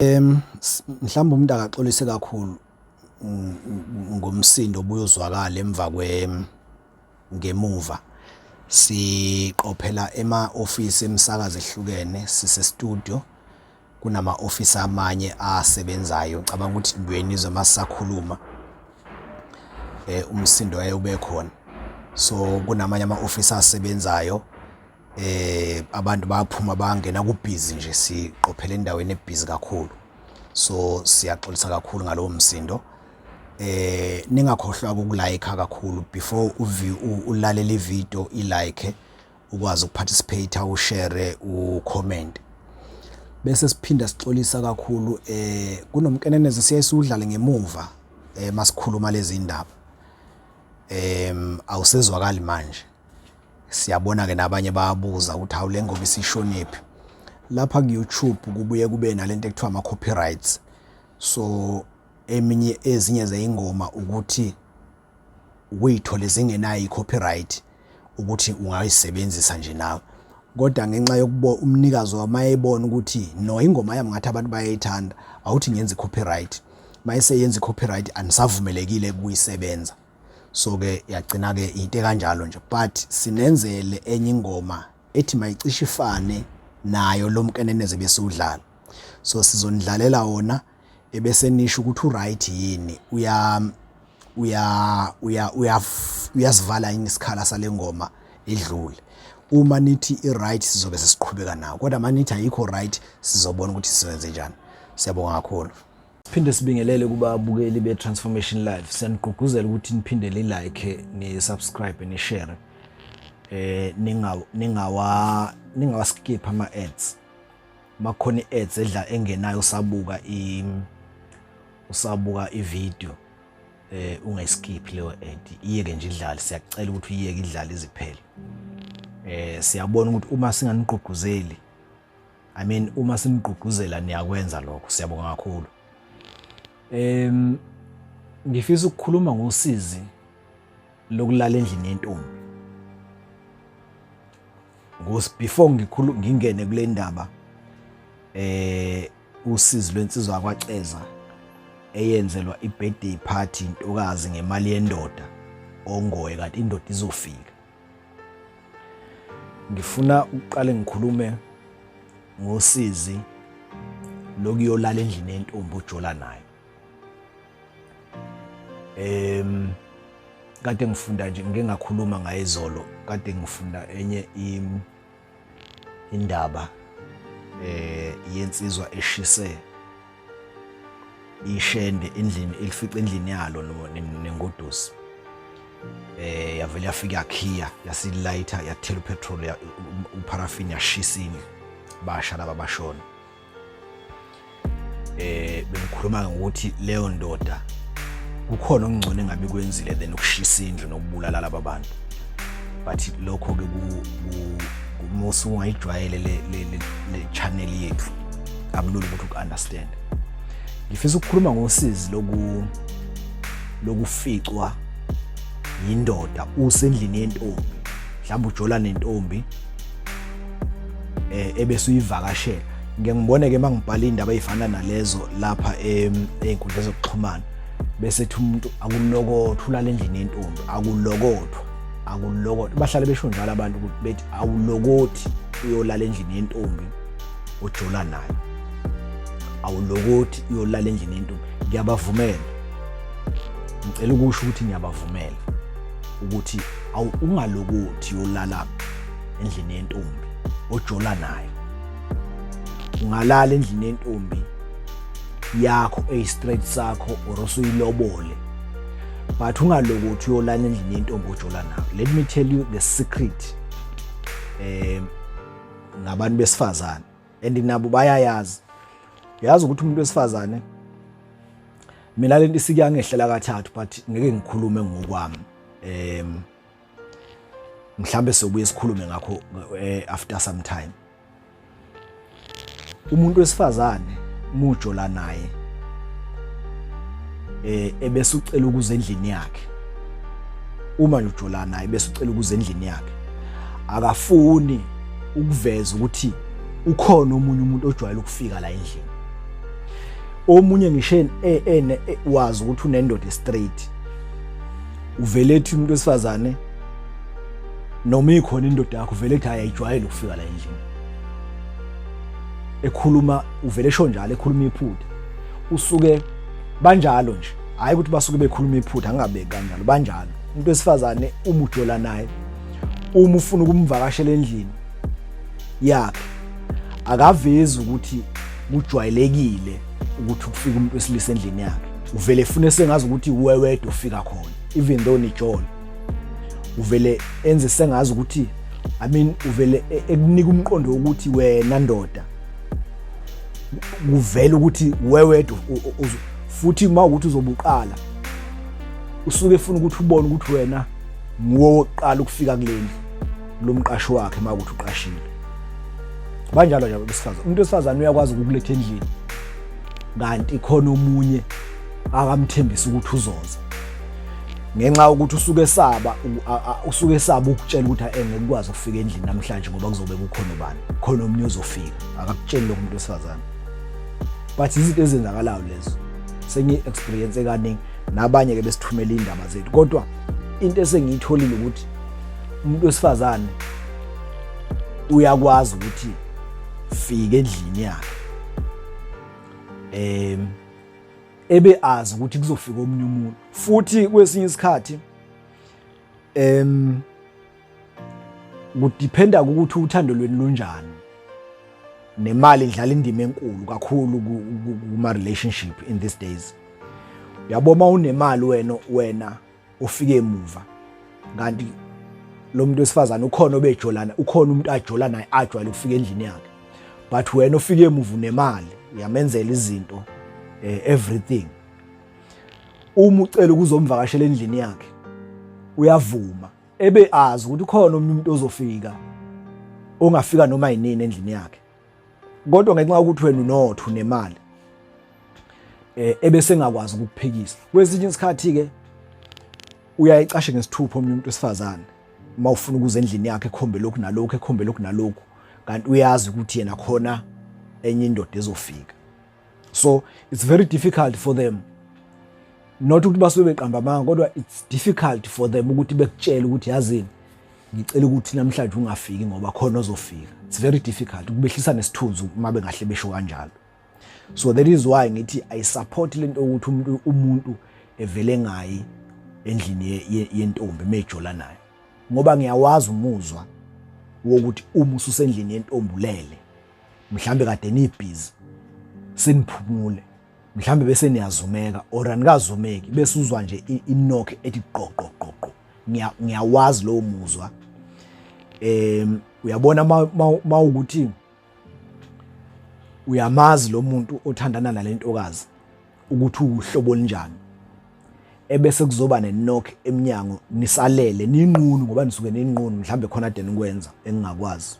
Mhlawumbe umuntu akaxolise kakhulu ngomsindo obuye uzwakala ngemuva siqophela ema-ofisi emisakazo ehlukene sise-studio kunama-ofisi amanye asebenzayo cabanga ukuthi ngiyenizwe masisakhuluma umsindo ube khona so kunamanye ama-ofisi asebenzayo abantu bayaphuma bangena kubhizi nje siqophela endaweni ebhizi kakhulu so siyaxolisa kakhulu ngalowo msindo ningakhohlwa ukulike kakhulu before ulalela ivideo ilike ukwazi ukuparticipate ushare ucomment bese siphinda sixolisa kakhulu kunomkeneneze siyayisudlala ngemuva masikhuluma lezi indaba awusezwakali manje siyabona ke nabanye bayabuza ukuthi hawu le ngoma isishonephi lapha ku YouTube kubuye kube nalento ekuthiwa ama copyrights so ezinye zeingoma ukuthi uyithole zingenayo icopyright ukuthi ungayisebenzisa nje nawe kodwa ngenxa yokuba umnikazi wamayebona ukuthi no ingoma yami ngathi abantu bayayithanda awuthi ngenze copyright mayise yenza copyright anisavumelekile kuyisebenza so ke yagcina ke into kanjalo nje but sinenzele enye ingoma ethi mayicishe ifane nayo lo mkeneneze besudlala so sizonidlalela wona ebese nisho ukuthi uright yini uyasivala yini isikhala sale ngoma edlule uma nithi iright sizobe sesiqhubeka nawo kodwa manithi ayikho right sizobona ukuthi sisebenze njani siyabonga kakhulu Siphinde sibingelele kuba abukeli be-Transformation Live. Siyanigqugquzela ukuthi niphinde like, ni-subscribe, ni-share. Ningawaskip ama-ads. Makhona i-ads engenayo usabuka i-video. Ungayiskip leyo ad. Iyeke nje idlale. Siyakucela ukuthi uyiyeke idlale iziphele. Siyabona ukuthi uma singanigqugquzeli, uma sinigqugquzela niyakwenza lokho. Siyabonga kakhulu. Ngifisa ukukhuluma ngosizi lokulala endlini yentombi. Before ngingene kule ndaba usizi lwensizwa yakwaXeza eyenzelwa i-birthday party intokazi ngemali yendoda ongoye kanti indoda izofika. Ngifuna uqale ngikhulume ngosizi lokuyolala endlini yentombi uJola nayo. Kade ngifunda nje ngeke ngakhuluma ngayizolo kade ngifunda enye indaba yensizwa eshise ishende endlini elifica endlini yalo nengodusi yavela yafika yakhiya yasilayitha yathela upetrol uparaffin yashisini basha laba bashona bengikhuluma ngokuthi leyo ndoda kukhona okungcone engabe kwenzile then ukushisa indlu nokubulala laba bantu but lokho ke musu ungayijwayele le channel yethu akulula ukuthi ukunderstand. Ngifisa ukukhuluma ngosizi lokuficwa yindoda usendlini yentombi mhlawumbe uJola nentombi ebese uyivakashela ngiyangibone ke mangibhala indaba ezifana nalezo lapha einkundla zokuxhumana bese ethi umuntu akulokotha ulala endlini yentombi akulokothwa bahlale besho njalo abantu ukuthi bethi awulokothi uyolala endlini yentombi uJola nayo awulokothi uyolala endlini yentombi ngiyabavumela ngicela ukusho ukuthi ngiyabavumela ukuthi ungalokothi uyolala endlini yentombi uJola nayo ungalala endlini yentombi yakho straight sakho or usuyilobole but ungalokothi uyolala endlini yentombi uJola nayo. Let me tell you the secret ngabantu besifazane and nabo bayayazi yazi ukuthi umuntu wesifazane mina lento isikuyangehlela kathathu but ngeke ngikhulume ngokwami mhlambe sobuye sikhulume ngakho after some time. Umuntu wesifazane uJola naye ebese ucela ukuza endlini yakhe uma uJola naye bese ucela ukuza endlini yakhe akafuni ukuveza ukuthi ukhona omunye umuntu ojwayele ukufika la endlini omunye ngisho wazi ukuthi unendoda straight uvele ethi umuntu wesifazane noma ikhona indoda yakho uvele ethi ayijwayele ukufika la endlini ekhuluma uvele esho njalo ekhuluma iphutha usuke banjalo nje hayi ukuthi basuke bekhuluma iphutha angabeki kanjalo banjalo umuntu wesifazane uma ujola naye uma ufuna ukumvakashela endlini yakhe akavezi ukuthi kujwayelekile ukuthi ukufika umuntu wesilisa endlini yakhe uvele efune sengazi ukuthi uwewedwa ufika khona even though nijola uvele enze sengazi ukuthi uvele ekunika umqondo ukuthi wena ndoda kuvela ukuthi wewedwa futhi uma ukuthi uzobuqala usuke efuna ukuthi ubone ukuthi wena ngowokuqala ukufika kuleli lomqashi wakhe uma ukuthi uqashile banjalo nje besifazane umuntu wesifazane uyakwazi ukukuletha endlini kanti khona omunye akamthembisa ukuthi uzoza ngenxa ukuthi usuke esaba ukutshela ukuthi ngekwazi ukufika endlini namhlanje ngoba kuzobe kukhona ubani khona omunye uzofika akakutsheli lokho umuntu wesifazane but izinto ezenzakalayo lezo sengi experience kaningi nabanye ke besithumela indaba zethu kodwa into esengiyitholile ukuthi umuntu wesifazane uyakwazi ukuthi fika endlini yakhe ebe azi ukuthi kuzofika omunye umuntu futhi kwesinye isikhathi kudiphenda ukuthi uthando lweni lunjani nemali idlala indima enkulu kakhulu kuma relationship in these days uyabona unemali wena ufike emuva kanti lo muntu wesifazane ukhona obejolana ukhona umuntu ajola naye ajwayele ukufika endlini yakhe but wena ufike emuva nemali uyamenzela izinto everything uma ucela ukuzomvakashela endlini yakhe uyavuma ebe azi ukuthi ukhona umuntu ozofika ongafika noma yinini endlini yakhe kodwa ngenxa ukuthi wena unotho nemali ebese engakwazi ukukuphekisa kwesinye isikhathi ke uyayicashe ngesithupha umuntu wesifazane uma ufuna ukuza endlini yakhe ekhombe lokhu nalokhu kanti uyazi ukuthi yena khona enye indoda ezofika so it's very difficult for them not ukuthi basuke beqamba amanga kodwa it's difficult for them ukuthi bekutshele ukuthi yazini ngicela ukuthi namhlanje ungafiki ngoba khona ozofika it's very difficult ukubehlisa nesithunzi uma bengahle besho kanjalo so that is why ngithi I support lento ukuthi umuntu evele ngayi endlini yentombi mejola naye ngoba ngiyawazi umuzwa wokuthi uma ususendlini yentombulele mhlambe kade nibhizi seniphumule mhlambe bese niyazumeka or anikazumeki bese uzwa nje inokho ethi qoqoqoqo ngiyawazi lo muzwa uyabona mawukuthi uyamazi lo muntu othandana nalentokazi ukuthi uhlobo linjani ebese kuzoba nenokho eminyango nisalele ninqunu ngoba nisuke ninqunu mhlambe khona ade nikwenza engingakwazi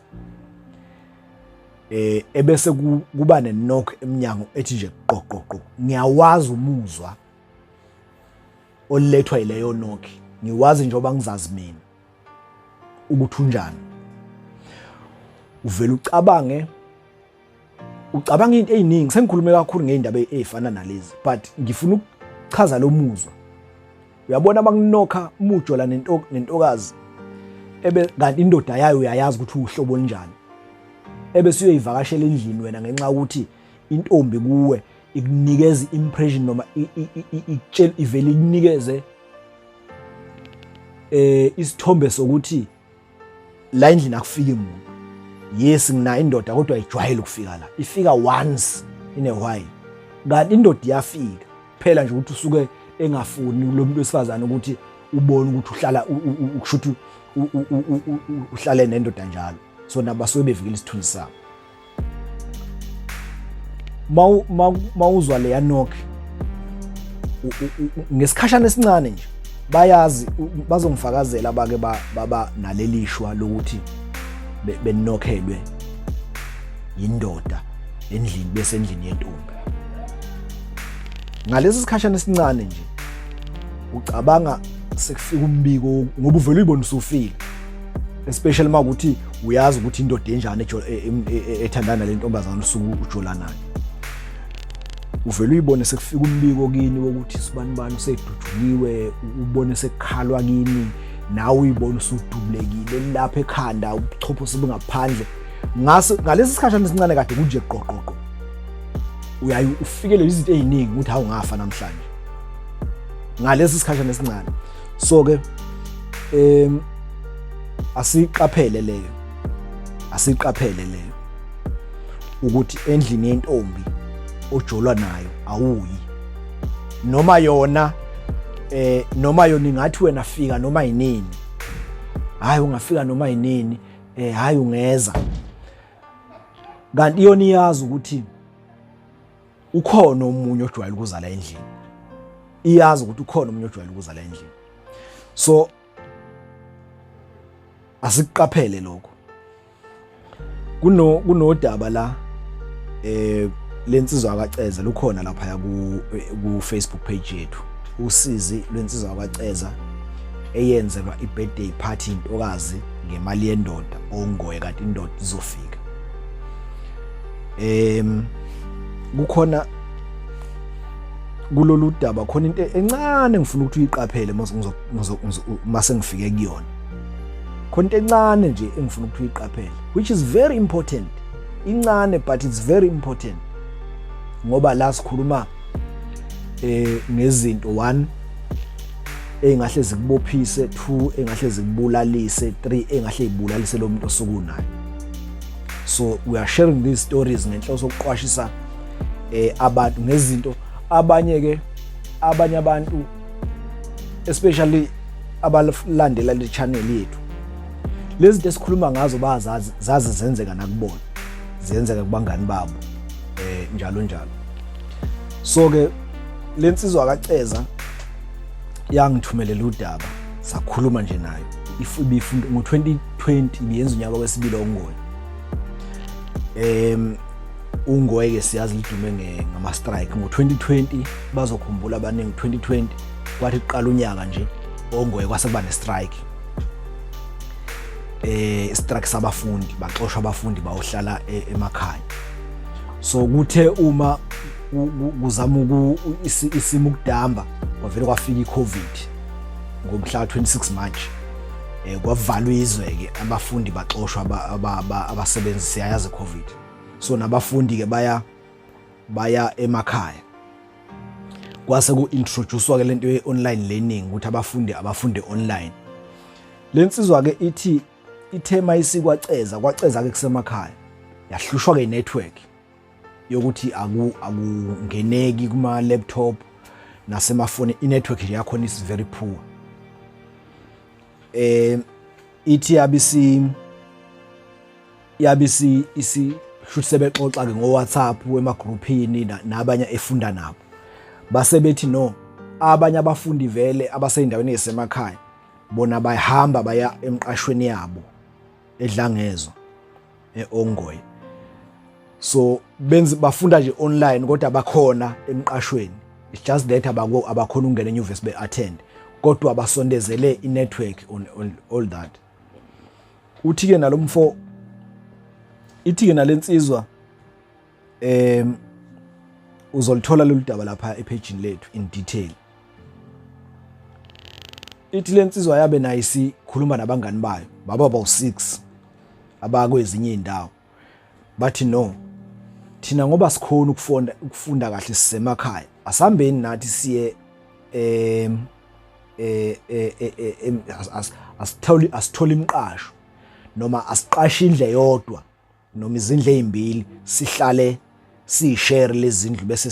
ebese kuba nenokho eminyango ethi nje qoqoqo ngiyawazi umuzwa olethwa ileyo nokho ngiwazi njengoba ngizazi mina ukuthi unjani uvela ucabanga into eziningi sengikhulume kakhulu ngeindaba ezifana nalezi but ngifuna ukuchaza lo muzwa uyabona bakunokha umujola nentokazi kanti indoda yayo uyayazi ukuthi uhlobo linjani ebese uyivakashela endlini wena ngenxa ukuthi intombi kuwe ikunikeza impression noma ikutshela ivele ikunikeze isithombe sokuthi la endlini akufiki umuntu yes ngina indoda kodwa ayijwayele ukufika la ifika once in a while kanti indoda iyafika phela nje ukuthi usuke engafuni lo muntu wesifazane ukuthi ubone ukuthi uhlala ukushuthi uhlale nendoda njalo so nabasuke bevikela isithunzi sabo mawuzwa le yanokho ngesikhashana esincane nje bayazi bazongifakazela abake baba nalelishwa lokuthi benokhelwe indoda endlini bese endlini yentombi ngalesi sikhashana esincane nje ucabanga sekufika umbiko ngoba uvela uyibona usufile especially makuthi uyazi ukuthi indoda enjani ethandana le ntombazana usuku ujola nayo uvela uyibone sekufika umbiko kini wokuthi sibanibani useduduniwe, ubone sekukhalwa kini, nawe uyibone usudubulekile lapha ekhanda, ubuchopho sebungaphandle. Ngalesi sikhashana esincane kade kunje qoqoqo. Uyaye ufikele izinto eziningi ukuthi hawu ngafa namhlanje. Ngalesi sikhashana esincane. So ke asiqaphele leyo ukuthi endlini yentombi ojolwa nayo awuyi, noma yona ingathi wena fika noma yinini, hayi ungafika noma yinini, hayi ungeza, kanti yona iyazi ukuthi ukhona umunye ojwayele ukuzala endlini, iyazi ukuthi ukhona umunye ojwayele ukuzala endlini. So asiqaphele lokho. Kunodaba la lensizwa kaCeza lukhona lapha ku Facebook page yethu, usizi lwensizwa kaCeza eyenzelwa i-birthday party intokazi ngemali yendoda ongoye kanti indoda izofika. Kukhona kulolu daba khona into encane ngifuna ukuthi uyiqaphele mase ngifike kuyona. Khona into encane nje engifuna ukuthi uyiqaphele, which is very important. Incane but it's very important. Ngoba la sikhuluma ngezinto 1 engahle zikubophise, 2 engahle zikubulalise, 3 engahle ibulalise lo muntu osokunayo. So we are sharing these stories ngenhloso yokuqwashisa abantu ngezinto abanye abantu especially abalandela le channel yethu, lezi zinto esikhuluma ngazo bazazi zenzeka nakubona, ziyenzeka kubangani babo njalo. So ke lensizwa kaCeza yangithumelela udaba, sakhuluma nje nayo. Ibifunda ngo2020 ibiyenza unyaka wesibili ongoye. Ungoye ke siyazi lidume ngama strike ngo2020, bazokhumbula abaningi 2020 kwathi uqala unyaka nje ongoye kwase kuba ne strike. Strike sabafundi, baxoshwa abafundi bayohlala emakhaya. So kuthe uma kuzama isimo ukudamba kwavele kwafika iCovid ngomhla 26 March. Kwavalwa izwe ke abafundi baxoshwa abasebenzisi yayazi iCovid. So nabafundi ke baya emakhaya. Kwase ku-introducewa ke lento ye-online learning ukuthi abafunde online. Lensizwa ke ithi ithema isikwaceza ke kusemakhaya yahlushwa ke network yokuthi akungeneki kuma laptop nasemafoni, inetwork nje yakhona is very poor. Ithi yabisi should sebexoxa ke ngo WhatsApp emagroupini nabanye efunda nabo, base bethi no, abanye abafundi vele abaseyindaweni ezisemakhaya bona bayahamba baya emqashweni yabo eDlangezo eOngoye. So bafunda nje online kodwa bakhona emqashweni, it's just that abakhona ungena enyuvesi be-attend kodwa basondezele i-network on all that. Uthi ke nalomfo ithi ke nalensizwa uzolithola lolu daba lapha epagini lethu in detail. Ithi lensizwa yabe nayo isikhuluma nabangani bayo, baba bawu6 abakwezinye indawo, bathi no, thina ngoba sikhona ukufunda kahle sisemakhaya, asihambeni nathi siye asithole imqasho noma asiqashe indle yodwa noma izindle ezimbili, sihlale sishare lezi zindlu bese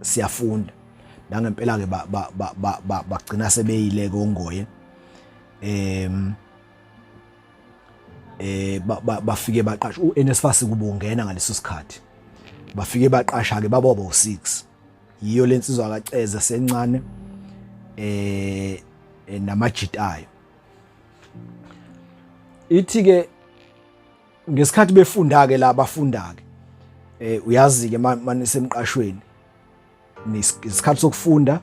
siyafunda. Nangempela ke bagcina sebeyile koNgoye. Bafike baqasha uNSFAS kubungena ngaleso sikhathi, bafike baqasha ke baba bo6. Yiyo lensizwa kaCeza sencane namajitayo. Ithi ke ngesikhathi befunda ke la bafunda ke uyazi ke manisemqashweni isikhathi sokufunda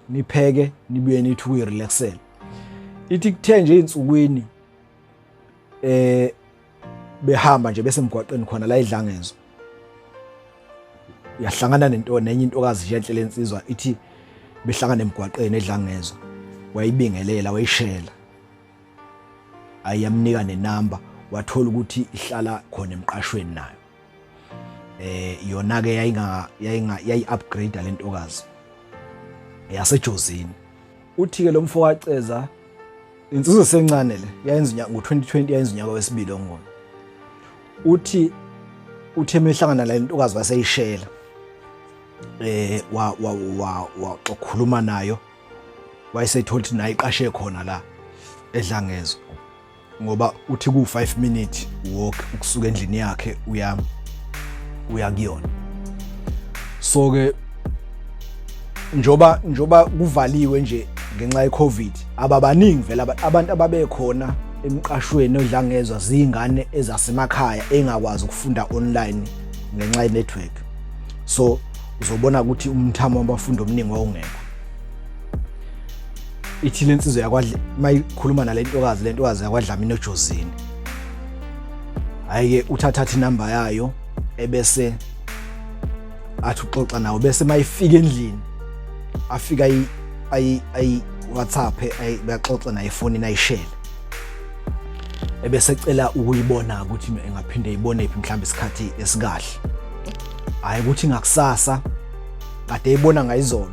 nipheke nibuye nithi uyirelaxela. Ithi kuthe nje insukwini behamba nje bese emgwaqeni khona la eDlangezo, uyahlangana nenye intokazi nje enhle lensizwa ithi behlangana emgwaqeni edlangezwa wayibingelela wayishela ayamnika nenamba wathola ukuthi ihlala khona emqashweni nayo yona ke yayi upgrade lentokazi yasejozini. Uthi ke lo mfo waceza insizwe sencane le yayenza ngo2020 yayenza unyaka wesibili ongona. Uthi emehlangana la lentokazi waseyishela waxokhuluma nayo wayeseyithola ukuthi naye iqashe khona la edlangezwa ngoba uthi ku5 minutes walk ukusuka endlini yakhe uya kuyona. So ke njoba kuvaliwe nje ngenxa yeCovid ababaningi vela abantu ababekhona emqashweni odlangezwa zingane ezasemakhaya engakwazi ukufunda online ngenxa yenetwork. So uzobona ukuthi umthamo wabafundi omningi wawungekho. Ithi lensizwe yakwadla mayikhuluma nalentokazi yakwaDlamini eJozini. Hayike uthatha inamba yayo ebese athi uxoxa nawo bese mayifika endlini afika ayi WhatsApp bayaxoxa naye phone ayishele. Ebese ecela ukuyibona ukuthi engaphinde ayibone iphi mhlawumbe isikhathi esikahle. Hayi ukuthi ngakusasa kade ayibona ngayizolo.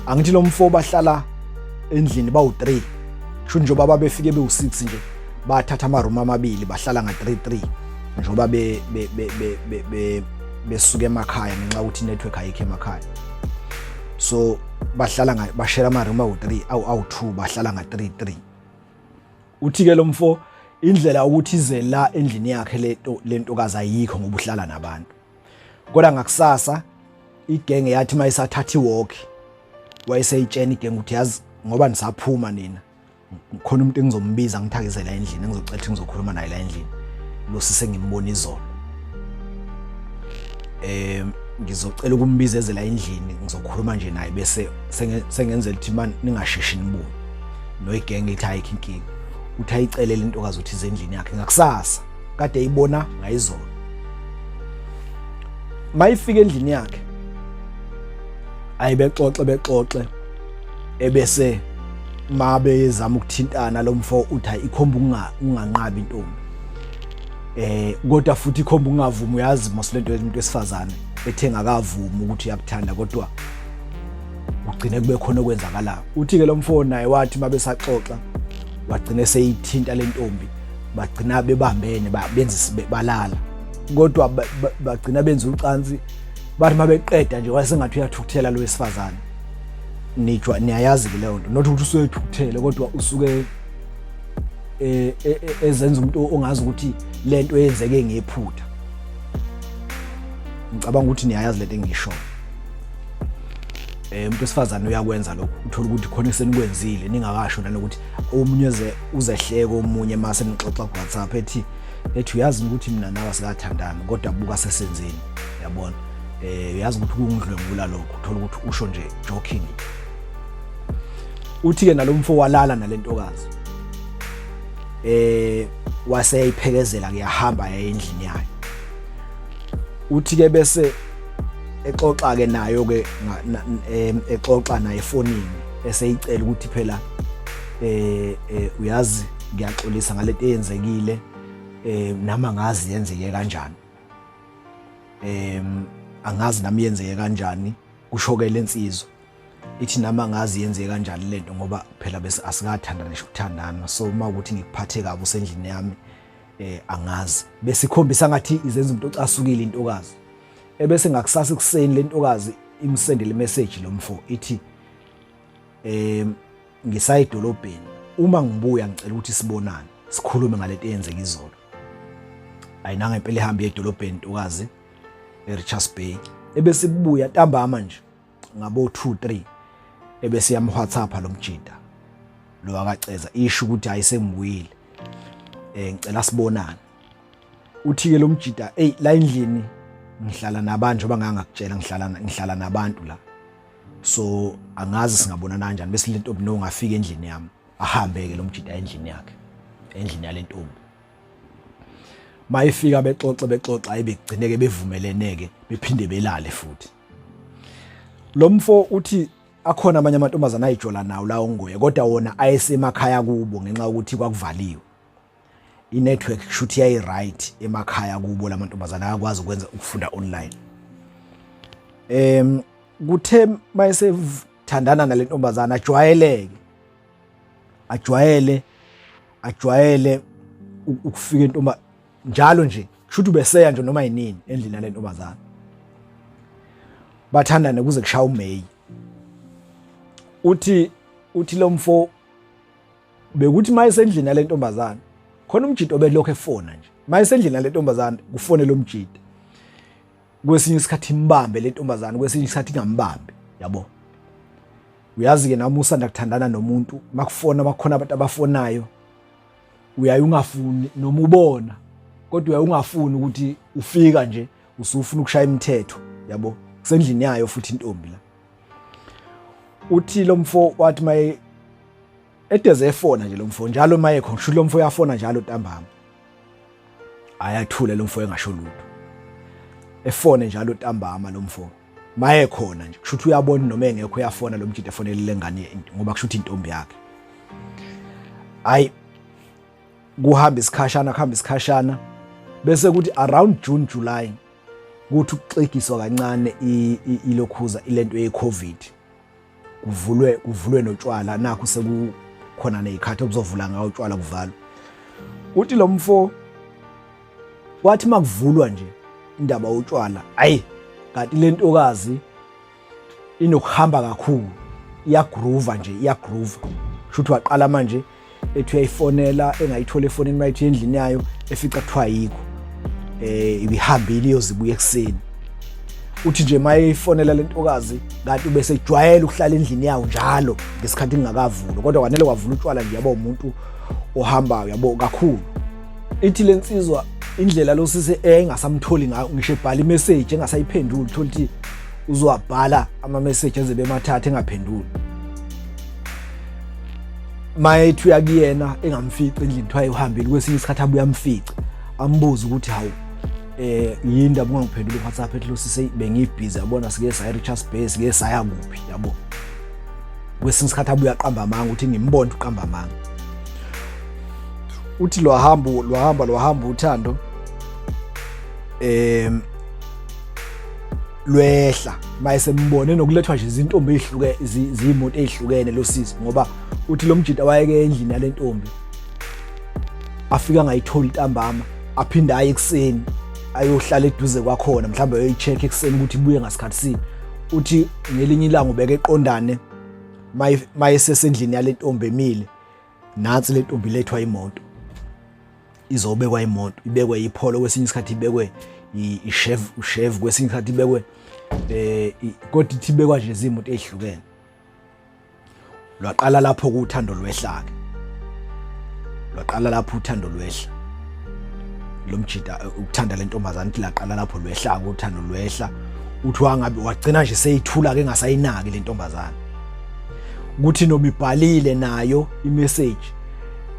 Angithi lo mfo bahlala endlini bawu3 kusho njoba babefike bewu6 nje bathatha ama room amabili bahlala nga3 njoba besuke emakhaya ngenxa ukuthi network ayikho emakhaya. So bahlala bashare ama room awu3 awu2 bahlala nga3. Uthi ke lo mfo indlela ukuthi ize la endlini yakhe lentokazi ayikho ngoba uhlala nabantu. Kodwa ngakusasa igenge yathi mayisathatha iwalk wayeseyitshena igenge ukuthi yazi ngoba nisaphuma nina khona umuntu engizombiza ngithakeze la endlini engizocela ukuthi ngizokhuluma naye la endlini lo sise ngimbona izolo. Ngizocela ukumbiza eze la endlini ngizokhuluma nje naye bese sengenzela ukuthi man ningasheshi nibuye no igenge ithi ayikho inkinga. Uthi ayicelela intokazi ukuthi ize endlini yakhe ngakusasa kade ayibona ngayizolo. Mayifika endlini yakhe ayibexoxe ebese mabe ezama ukuthintana lo mfo uthi ikhomba unganqabi intombi. Kodwa futhi ikhomba ungavumi uyazi mosilento umuntu wesifazane ethenga akavumi ukuthi uyakuthanda kodwa ugcine kube khona okwenzakala. Uthi ke lo mfo naye wathi mabe saxoxa wagcina seyithinta lentombi bagcina bebambene benza balala kodwa bagcina benza ucansi bathi mabeqeda nje wayengathi uyathukuthela lo wesifazane. Nijwa niyayazi leyo nto not ukuthi usuke ethukuthele kodwa usuke ezenza umuntu ongazi ukuthi lento eyenzeke ngephutha. Ngicabanga ukuthi niyayazi lento engisho. Umuntu wesifazane uyakwenza lokho uthola ukuthi khona esenikwenzile ningakasho nalokuthi omunye uzehleke omunye mase nixoxa ku WhatsApp ethi uyazi ukuthi mina nawe sikathandana kodwa buka sesenzeni yabona. Uyazi ukuthi kungidlwengula lokho uthola ukuthi usho nje joking. Uthi ke nalomfo walala nalentokazi waseyiphekezela kuyahamba endlini yayo. Uthi ke bese exoxa ke nayo ke exoxa naye efonini eseyicela ukuthi phela uyazi ngiyaxolisa ngalento eyenzekile nama ngazi yenzeke kanjani. Angazi nami yenzeke kanjani kusho ke lensizwa ithi nama ngazi yenzeke kanjani lento ngoba phela bese asikathandana nje ukuthandana so uma ukuthi ngikuphathe kabi usendlini yami angazi bese ikhombisa ngathi izenza umuntu ocasukile intokazi. Ebese ngakusasa ekuseni lentokazi imsendele message lo mfo ithi ngisayidolobheni uma ngibuya ngicela ukuthi sibonane sikhulume ngalento eyenzeke izolo. Ayinanga impela ihambe edolobheni intokazi eRichards Bay. Ebese ibuya ntambama nje ngabo 2-3 ebese yam WhatsApp lo mjida lo akaceza isho ukuthi ayisengibuyile ngicela sibonane. Uthi ke lo mjida la endlini ngihlala nabantu njoba ngangakutshela ngihlala nabantu la so angazi singabonana kanjani bese lento no ngafika endlini yami ahambe ke lo mjida endlini yakhe endlini yalentombi. mayifika bexoxa ayibegcineke bevumeleneke bephinde belale futhi. Lo mfo uthi akhona amanye amantombazana ayijola nawo la ongoye kodwa wona ayesemakhaya kubo ngenxa ukuthi kwakuvaliwe. I-network kushuthi yayi right emakhaya kubo lamantombazana akwazi ukwenza ukufunda online. Kuthe mayesevuthandana nalentombazana ajwayele ukufika njalo nje kushuthi ubeseya nje noma yinini endlini yalentombazana. Bathandane kuze kushaya uMay. Uthi lo mfo bekuthi mayesendlini yalentombazana khona umjito obelokho efona nje. Mayesendlini yalentombazana kufone lo mjito. Kwesinye isikhathi imbambe lentombazana, kwesinye isikhathi ingambambe, yabo. Uyazi ke nami usanda kuthandana nomuntu makufona bakhona abantu abafonayo. Uyaye ungafuni noma ubona kodwa uyaye ungafuni ukuthi ufika nje usufuna ukushaya imithetho, yabo. Kusendlini yayo futhi intombi la. Uthi lo mfo wathi maye edeze efona nje lo mfo njalo maye khona kusho lo mfo uyafona njalo ntambama. Ayathule lo mfo engasho lutho. Efone njalo ntambama lo mfo. Maye khona nje kusho ukuthi uyabona noma engekho uyafona lo mjito efonelele ngane ngoba kusho ukuthi intombi yakhe. Hayi kuhamba isikhashana bese kuthi around June July kuthi ukuxegiswa kancane ilokhuza ilento yeCovid. Kuvulwe notshwala nakho sekukhona nezikhathi obuzovula ngawo utshwala kuvalwa. Uthi lo mfo wathi makuvulwa nje indaba utshwala hayi kanti lentokazi inokuhamba kakhulu iyagroova shuthi waqala manje ethi uyayifonela engayithola efonini mayithi endlini yayo efica kuthiwa yikho ibihambile iyozibuya ekseni. Uthi nje mayifonela lentokazi kanti ubese ejwayela ukuhlala endlini yawo njalo ngesikhathi ngingakavulwa kodwa kwanele kwavula utshwala nje yabo umuntu ohambayo yabo kakhulu. Ithi lensizwa indlela losise engasamtholi ngayo ngisho ebhala imessage engasayiphenduli uthola ukuthi uzowabhala ama message eze bemathatha engaphenduli. Mayethi uyakuyena engamfici endlini kuthiwa uhambile kwesinye isikhathi abuya amfica ambuza ukuthi hawu yindaba ungangiphenduli WhatsApp ethi losise bengibhizi yabona sike saya Richards Bay sike saya kuphi yabo. Kwesinye isikhathi abuya aqamba amanga ukuthi ngimbone uqamba amanga. Uthi lo hamba uthando lwehla mayesembone nokulethwa nje izintombi ezihluke izimoto ezihlukene losisi ngoba uthi lo mjita wayeke endlini yalentombi afika ngayithola intambama aphinda aye ekseni ayohlala eduze kwakhona mhlawumbe ayoyicheck ekseni ukuthi ibuye ngasikhathi sini. Uthi ngelinye ilanga ubeke eqondane mayesesendlini yalentombi emile nansi lentombi lethwa imoto izobekwa imoto ibekwe ipholo kwesinye isikhathi ibekwe i-chef kwesinye isikhathi ibekwe kodwa ithi ibekwa nje izimoto ezihlukene. Lwaqala lapho kuthando lwehla lo mjita ukuthanda lentombazana ithi laqala lapho lwehla uthando lwehla. Uthi wangabe wagcina nje seyithula ke ngasayinaki lentombazana ukuthi noma ibhalile nayo imessage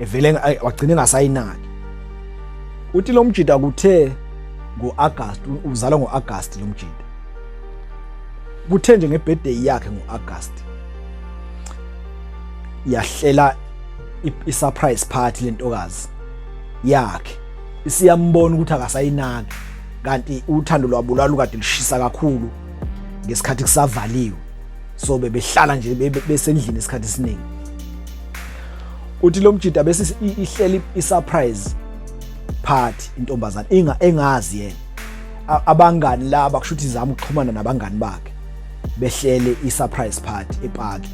evele wagcina ngasayinaki. Uthi lo mjita kuthe ngo-August uzalwa ngo-August lo mjita kuthe nje ngebirthday yakhe ngo-August yahlela i-surprise party lentokazi yakhe isiyambona ukuthi akasayinaki kanti uthando lwabo lwalukade lishisa kakhulu ngesikhathi kusavaliwe so bebehlala nje besendlini isikhathi esiningi. Uthi lo mjita bese ihlela i-surprise party intombazana engazi yena abangani laba kushuthi izama ukuxhumana nabangani bakhe behlele i-surprise party eparki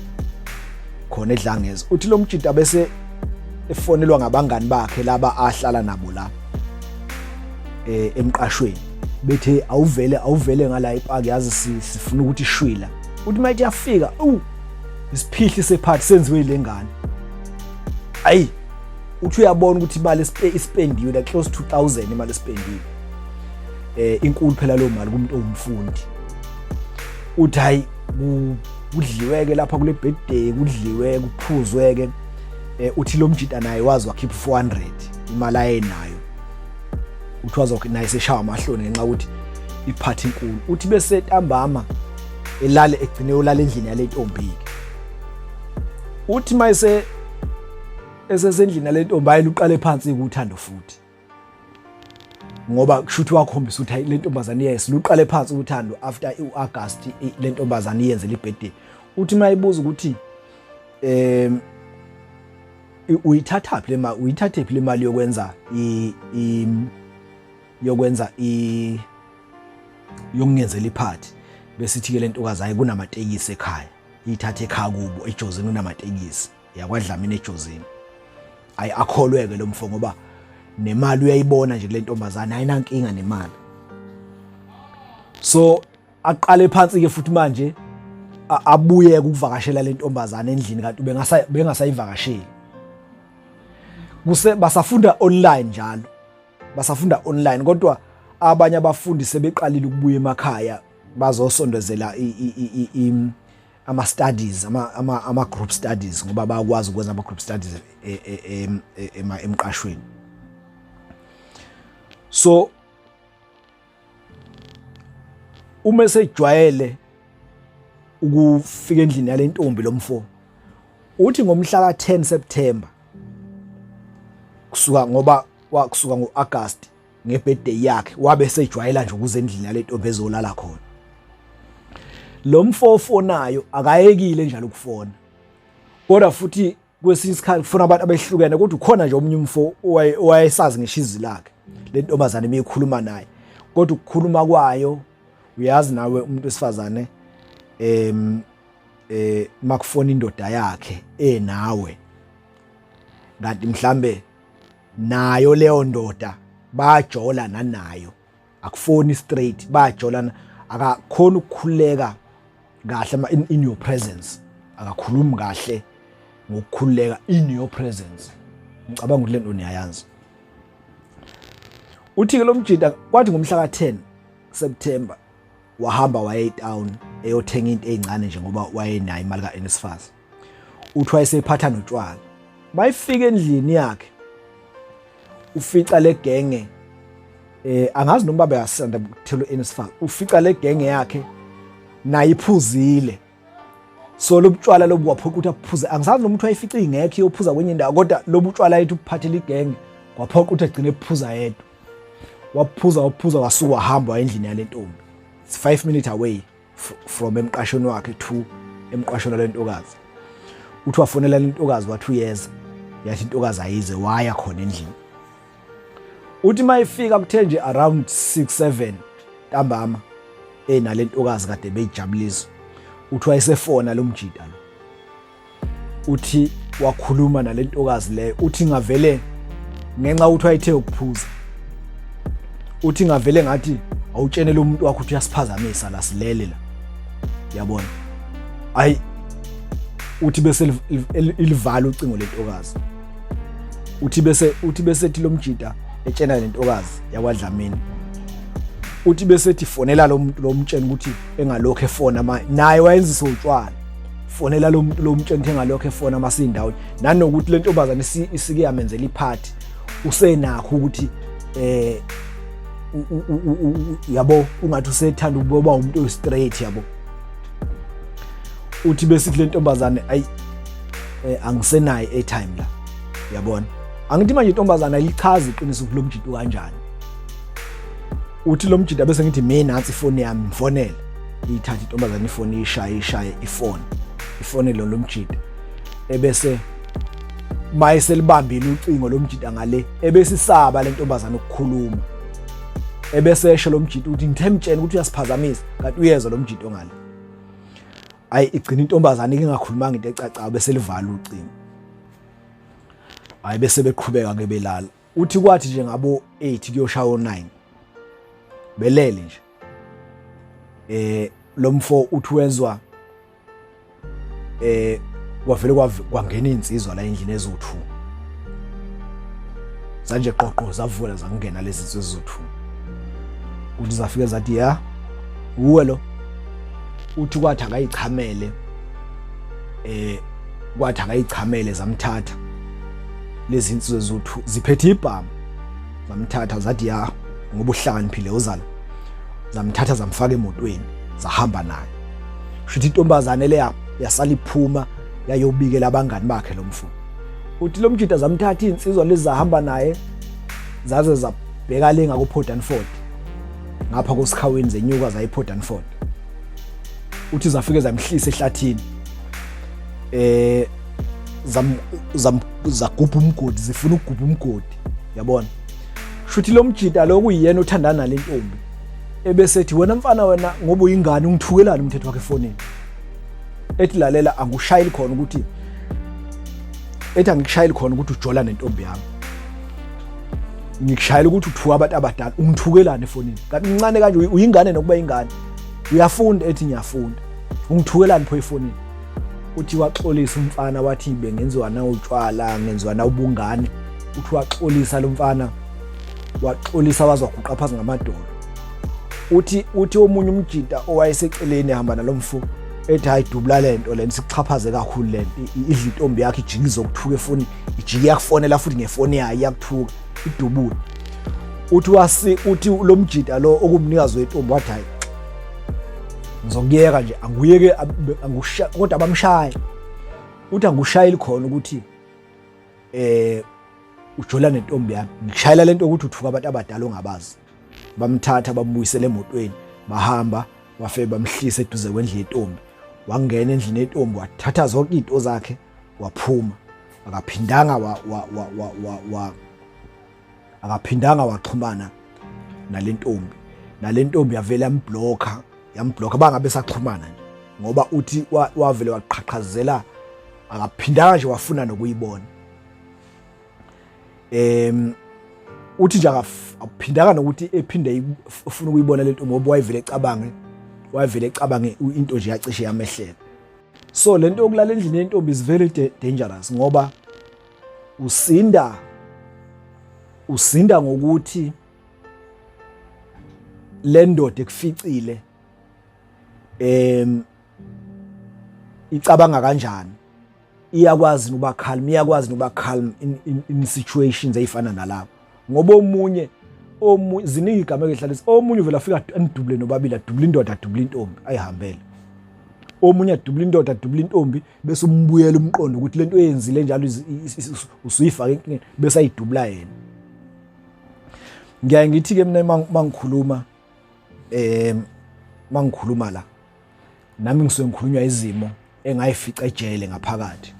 khona eDlangezwa. Uthi lo mjita bese efonelwa ngabangani bakhe laba ahlala nabo la emqashweni bethe awuvele ngala eparki yazi sifuna ukuthi ishwila. Uthi mayithi yafika isiphihli separty senziwe ilengane ayi uthi uyabona ukuthi imali ispendiwe la close to 2000 imali ispendiwe inkulu phela lo mali kumuntu ongumfundi. Uthi hayi kudliweke lapha kule birthday kudliwe kuphuzweke. Uthi lo mjita naye wazi wakhipha 400 imali ayenayo uthi wazokho naye seshawa amahloni ngenxa ukuthi iphathi inkulu. Uthi bese ntambama elale egcine ulala endlini yale ntombi ke. Uthi mayise esesendlini yale ntombi ayile uqale phansi ukuthando futhi. Ngoba kushuthi wakhombisa ukuthi le ntombazane luqale phansi uthando after uAugust le ntombazane iyenze libirthday. Uthi mayibuza ukuthi uyithathaphi le mali, uyithathephi le mali yokwenza yokungenzela iphathi. Bese ithi ke le ntokazi ayi kunamatekisi ekhaya, ithathe ekhaya kubo eJozini kunamatekisi, yakwaDlamini eJozini. Ayi akholweke lo mfo ngoba nemali uyayibona nje kule ntombazane ayinankinga nemali. So aqale phansi ke futhi manje abuye ukuvakashela le ntombazane endlini kanti bengasayivakasheli. Basafunda online njalo, basafunda online kodwa abanye abafundi sebeqalile ukubuya emakhaya bazosondezela ama studies ama group studies ngoba bayakwazi ukwenza ama group studies emqashweni. So uma sejwayele ukufika endlini yale ntombi lomfo, uthi ngomhla ka 10 September kusuka ngoAugust ngebirthday yakhe wabe sejwayela nje ukuze endlini yale ntombi ezolala khona. Lo mfo ofonayo akayekile njalo ukufona, kodwa futhi kwesinye isikhathi kufuna abantu abehlukene, kodwa ukhona nje omnye umfo owayesazi ngeshizi lakhe le ntombazane meyikhuluma naye. Kodwa ukukhuluma kwayo uyazi nawe umuntu wesifazane makufona indoda yakhe nawe kanti mhlambe nayo leyo ndoda bajola nanayo, akufoni straight bajola, akakhona ukukhuleka kahle in your presence, akakhulumi kahle ngokukhuleka in your presence. Ngicabanga ukuthi lento niyayazi. Uthi ke lo mjida kwathi ngomhla ka 10 September wahamba waye town eyothenga into ezincane nje ngoba wayenayo imali kaNSFAS. Uthi wayesephatha notshwala. Bayifika endlini yakhe ufica le genge angazi noma bayasanda ukuthela uNSFAS. Ufica le genge yakhe nayiphuzile. So lobutshwala lobu waphoqa ukuthi aphuze. Angisazi noma umuntu wayifica ingekho yophuza kwenye indawo, kodwa lobutshwala yethu uphathele igenge waphoqa ukuthi agcine ephuza yedwa. Waphuza wasuka wahamba endlini yale ntombi. It's 5 minutes away from emqashweni wakhe to emqashweni le ntokazi. Uthi wafonela le ntokazi wathi uyeza, yathi intokazi ayize waya khona endlini. Uthi mayifika kuthe nje around 6-7 ntambama nale ntokazi kade beyijabulisa. Uthi wayesefona lo mjida lo. Uthi wakhuluma nale ntokazi leyo, uthi ngavele ngenxa ukuthi wayithe ukuphuza. Uthi ngavele ngathi awutshene lo muntu wakho ukuthi uyasiphazamisa la silele la. Yabona? Ayi uthi bese ilivala ucingo lentokazi. Uthi bese ethi lo mjida etshena lentokazi yakwaDlamini. Uthi bese ethi fonela lo muntu lo mtsheni ukuthi engalokho efona naye wayenzisa utshwala. Fonela lo mtsheni engalokho efona masindawo. Nanokuthi le ntombazane isike yamenzela iphathi usenakho ukuthi yabo ungathi usethanda ukuba umuntu o straight yabo. Uthi bese le ntombazane ayi angisenayo airtime la. Yabona? Angithi manje intombazane ayichaza iqiniso ukuthi lo mjida kanjani. Uthi lo mjida bese ngithi mina nansi ifoni yami mfonele. Ithatha intombazane ifoni ishaye ifoni. Ifoni lo mjida. Ebese mayiselibambile ucingo lo mjida ngale. Ebese isaba le ntombazane ukukhuluma. Ebese esho lo mjida uthi ngithe mtshene ukuthi uyasiphazamisa kanti uyezwa lo mjida ongale. Ayi igcina intombazane ingakhulumanga into ecacayo bese livala ucingo. Ayi bese beqhubeka ke belala. Uthi kwathi nje ngabo 8 kuyoshaya 9 belele nje. Lo mfo uthi wezwa kwavele kwangena insizwa la endlini ezothu. Sanje qoqo zavula zangena lezi insizwa ezothu. Uthi zafika zathi ya uwe lo. Uthi kwathi akayichamele kwathi akayichamele zamthatha lezi insizwa ezothu ziphethe ibhamu zamthatha zathi ya ngoba uhlakaniphile uzala, zamthatha zamfaka emotweni zahamba naye. Shuthi intombazane le yasala iphuma yayobikela abangani bakhe lo mfo. Uthi lo mjida zamthatha insizwa lezi zahamba naye zaze zabheka lenga ku Port and Fort ngapha kosikhaweni zenyuka za iPort and Fort. Uthi zafike zamhlisa ehlathini zagubha umgodi, zifuna ukugubha umgodi, yabona. Shuthi lo mjida lo kuyiyena othandana nale ntombi ebese ethi wena mfana wena ngoba uyingane ungithukelana umthetho wakhe efonini. Ethi lalela angushayeli khona ukuthi ethi angikushayeli khona ukuthi ujola nentombi yami, ngikushayela ukuthi uthuka abantu abadala ungithukelana efonini. Kanti incane kanje uyingane nokuba ingane uyafunda. Ethi ngiyafunda ungithukelana pho efonini. Uthi waxolisa umfana wathi bengenziwa na utshwala ngenziwa na ubungane. Uthi waxolisa lo mfana waxolisa wazoguqa phansi ngamadolo. Uthi omunye umjida owayeseceleni ehamba nalomfu ethi hayi dubula lento lento sichaphaze kakhulu lento idla intombi yakhe ijiki zokuthuka efoni ijiki yakufonela futhi ngefoni yayo yakuthuka idubula. Uthi lo mjida lo okumnikazi wentombi wathi hayi ngizokuyeka nje anguyeke angusha kodwa abamshaya. Uthi angushayeli khona ukuthi ujola nentombi yami, ngishayela lento ukuthi uthuka abantu abadala ongabazi. Bamthatha bambuyisela emotweni bahamba wafike bamhlisa eduze kwendlu yentombi. Wangena endlini yentombi wathatha zonke izinto zakhe waphuma. Akaphindanga waxhumana nale ntombi yavela yamblokha bangabe saxhumana nje ngoba uthi wavele waqhaqhazela akaphindanga nje wafuna nokuyibona. Uthi nje akuphindanga nokuthi ephinde ufuna ukuyibona lento ngoba wayevele ecabange into nje yacishe yamehlela. So lento yokulala endlini yentombi is very dangerous ngoba usinda ngokuthi le ndoda ekuficile icabanga kanjani, iyakwazi ukuba calm in situations ezifana nalapho. Ngoba omunye ziningi igama ehlalisa, omunye vela afika andubule nobabili, adubule indoda adubule intombi ayihambele. Omunye adubule indoda adubule intombi bese umbuyela umqondo ukuthi lento eyenzile njalo usuyifaka enkingeni bese ayidubula yena. Ngiyaye ngithi ke mina mangikhuluma la nami ngisuke ngikhulunywa izimo engayifica ejele ngaphakathi.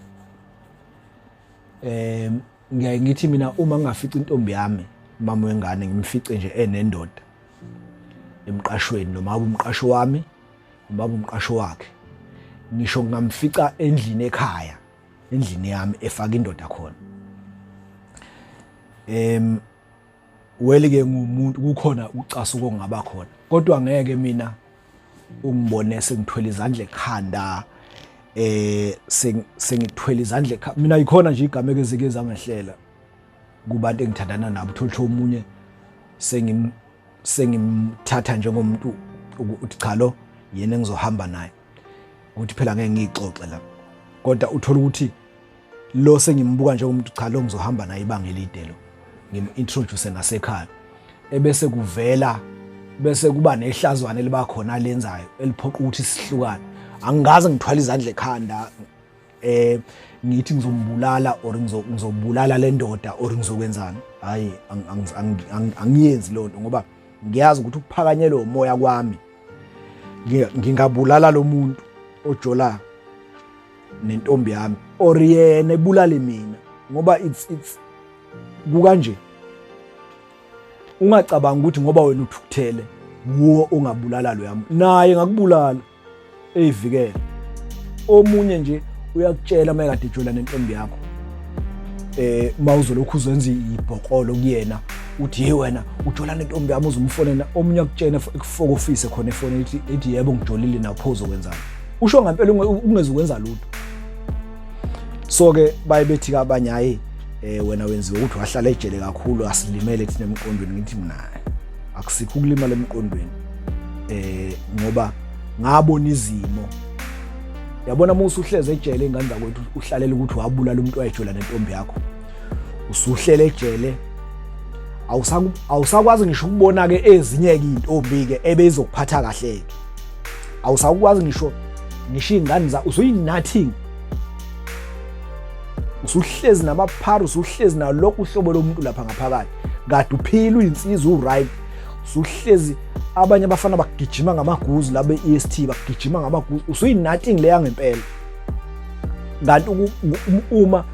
Ngiyaye ngithi mina uma ngingafica intombi yami mama wengane ngimfice nje enendoda emqashweni noma umqasho wami noma umqasho wakhe, ngisho ngamfica endlini ekhaya, endlini yami efaka indoda khona. Wele ke ngumuntu kukhona ucasuko ngaba khona, kodwa ngeke mina ungibone sengithwele izandla ekhanda sengithwele izandla mina ikhona nje igama ekezike zamehlela kubantu engithandana nabo. Uthola omunye sengimthatha njengomuntu uthi cha lo yena engizohamba naye ukuthi phela ngeke ngixoxe la, kodwa uthola ukuthi lo sengimbuka njengomuntu cha lo ngizohamba naye ibanga elide lo, ngim-introduce nasekhaya. Ebese kuvela bese kuba nehlazwane liba khona lenzayo eliphoqa ukuthi sihlukane. Angaze ngithwala izandla ekhanda ngithi ngizombulala or ngizobulala le ndoda or ngizokwenzani. Hayi angiyenzi lo nto ngoba ngiyazi ukuthi ukuphakanyelwa umoya kwami ngingabulala lo muntu ojola nentombi yami or yena ebulale mina ngoba it's kukanje. Ungacabanga ukuthi ngoba wena uthukuthele wo ongabulala lo yami naye ngakubulala eyivikele. Omunye nje uyakutshela mayekade ejola nentombi yakho mawuzolokhu uzenza ibhokolo kuyena uthi hey wena ujola nentombi yami uzumfonela. Omunye akutshena ekufoko office khona efone ethi yebo ngijolile napho uzokwenzani. Usho ngempela ungeze ukwenza lutho. So ke bayibethi kabanye hayi wena wenziwe ukuthi wahlala ejele kakhulu asilimele thina emqondweni. Ngithi mina akusikho ukulimala emqondweni ngoba ngabona izimo. Yabona musu uhleze ejele engane zakwethu uhlalela ukuthi wabulala umuntu owayejola nentombi yakho, usuhlele ejele awusakwazi ngisho ukubona ke ezinye ke intombi ke ebezokuphatha kahle ke awusakwazi ngisho ingane za usuyi-nothing, usuhlezi namaphara, usuhlezi nalokhu uhlobo lomuntu lapha ngaphakathi, kade uphila uyinsizwa u-right, usuhlezi abanye abafana bakugijima ngamaguzu laba e-EST bakugijima ngamaguzu, usuyi-nothing leya ngempela. Kanti uma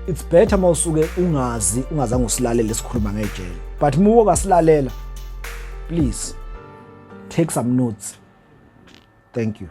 it's better mawusuke ungazange usilalele esikhuluma ngejele, but uma ukasilalela please take some notes. Thank you.